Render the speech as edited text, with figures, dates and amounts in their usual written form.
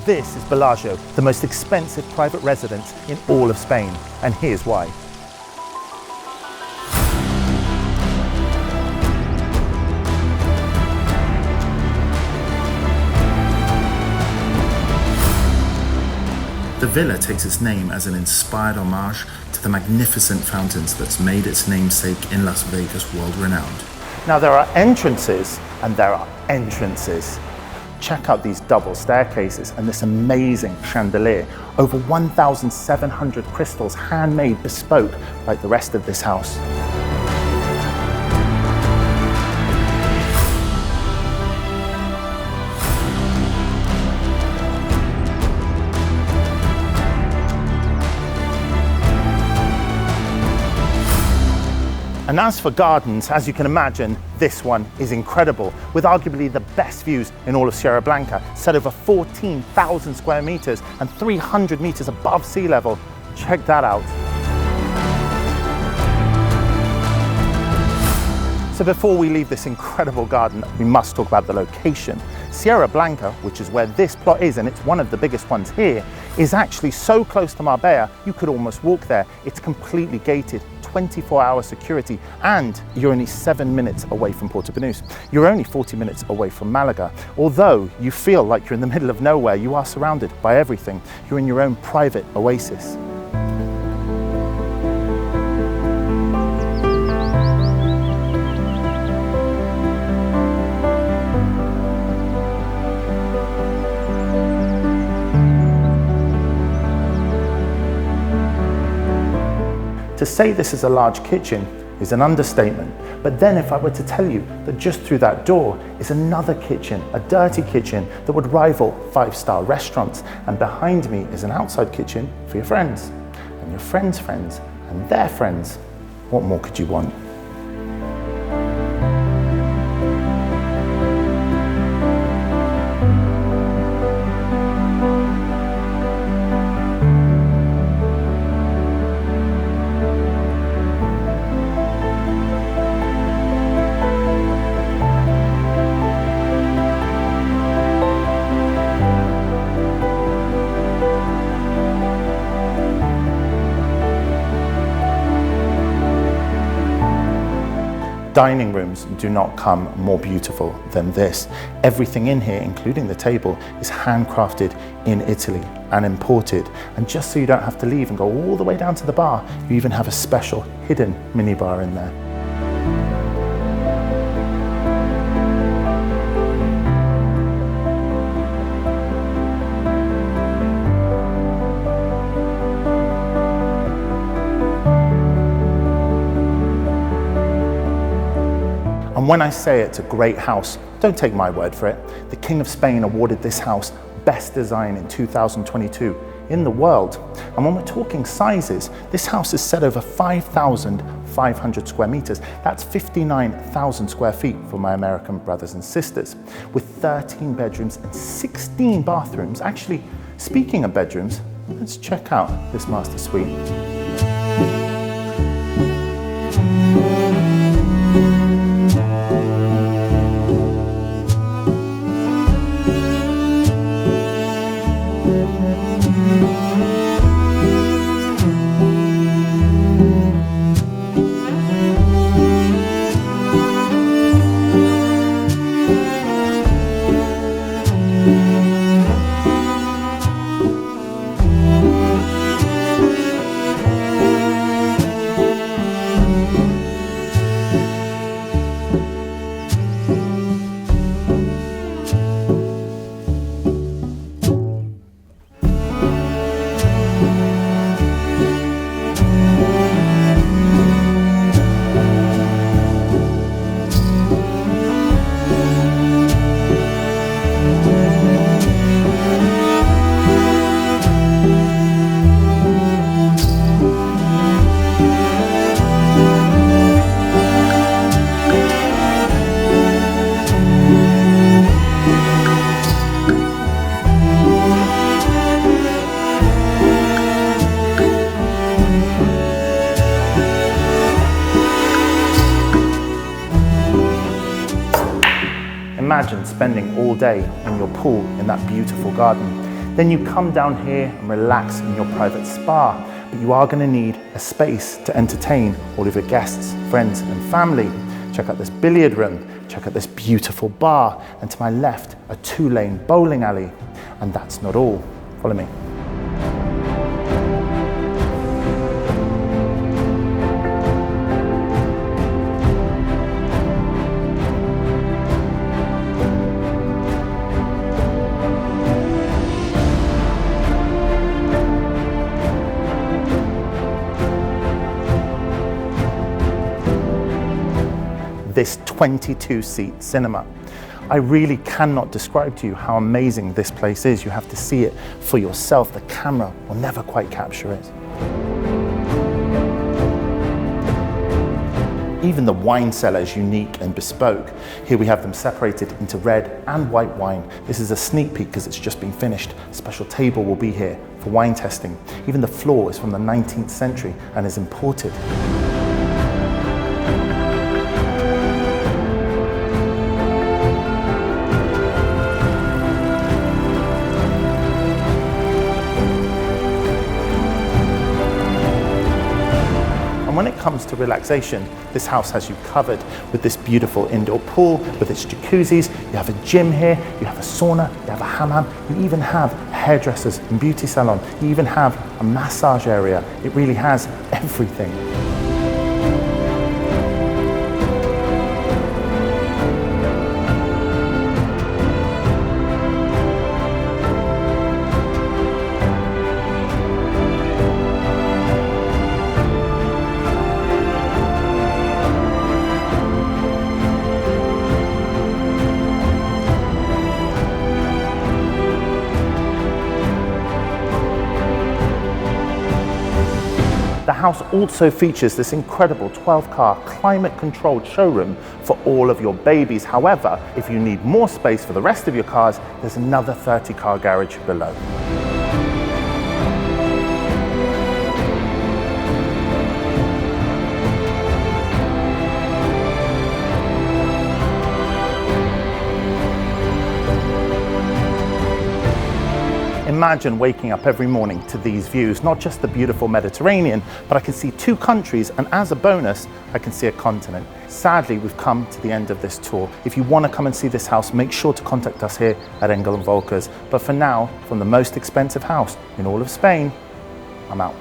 This is Bellagio, the most expensive private residence in all of Spain, and here's why. The villa takes its name as an inspired homage to the magnificent fountains that's made its namesake in Las Vegas world-renowned. Now there are entrances and there are entrances. Check out these double staircases and this amazing chandelier. Over 1,700 crystals, handmade, bespoke, like the rest of this house. And as for gardens, as you can imagine, this one is incredible, with arguably the best views in all of Sierra Blanca, set over 14,000 square meters and 300 meters above sea level. Check that out. So before we leave this incredible garden, we must talk about the location. Sierra Blanca, which is where this plot is, and it's one of the biggest ones here, is actually so close to Marbella, you could almost walk there. It's completely gated, 24-hour security, and you're only 7 minutes away from Puerto Banús. You're only 40 minutes away from Malaga. Although you feel like you're in the middle of nowhere, you are surrounded by everything. You're in your own private oasis. To say this is a large kitchen is an understatement, but then if I were to tell you that just through that door is another kitchen, a dirty kitchen that would rival five-star restaurants, and behind me is an outside kitchen for your friends, and your friends' friends, and their friends, what more could you want? Dining rooms do not come more beautiful than this. Everything in here, including the table, is handcrafted in Italy and imported. And just so you don't have to leave and go all the way down to the bar, you even have a special hidden minibar in there. And when I say it's a great house, don't take my word for it. The King of Spain awarded this house Best Design in 2022 in the world. And when we're talking sizes, this house is set over 5,500 square meters. That's 59,000 square feet for my American brothers and sisters, with 13 bedrooms and 16 bathrooms. Actually, speaking of bedrooms, let's check out this master suite. Imagine spending all day in your pool in that beautiful garden. Then you come down here and relax in your private spa, but you are going to need a space to entertain all of your guests, friends and family. Check out this billiard room, check out this beautiful bar, and to my left, a 2-lane bowling alley. And that's not all. Follow me. This 22-seat cinema. I really cannot describe to you how amazing this place is. You have to see it for yourself. The camera will never quite capture it. Even the wine cellar is unique and bespoke. Here we have them separated into red and white wine. This is a sneak peek because it's just been finished. A special table will be here for wine testing. Even the floor is from the 19th century and is imported. When it comes to relaxation, this house has you covered with this beautiful indoor pool with its jacuzzis. You have a gym here, you have a sauna, you have a hammam, you even have hairdressers and beauty salon. You even have a massage area. It really has everything. The house also features this incredible 12-car climate-controlled showroom for all of your babies. However, if you need more space for the rest of your cars, there's another 30-car garage below. Imagine waking up every morning to these views, not just the beautiful Mediterranean, but I can see 2 countries, and as a bonus, I can see a continent. Sadly, we've come to the end of this tour. If you want to come and see this house, make sure to contact us here at Engel Völkers. But for now, from the most expensive house in all of Spain, I'm out.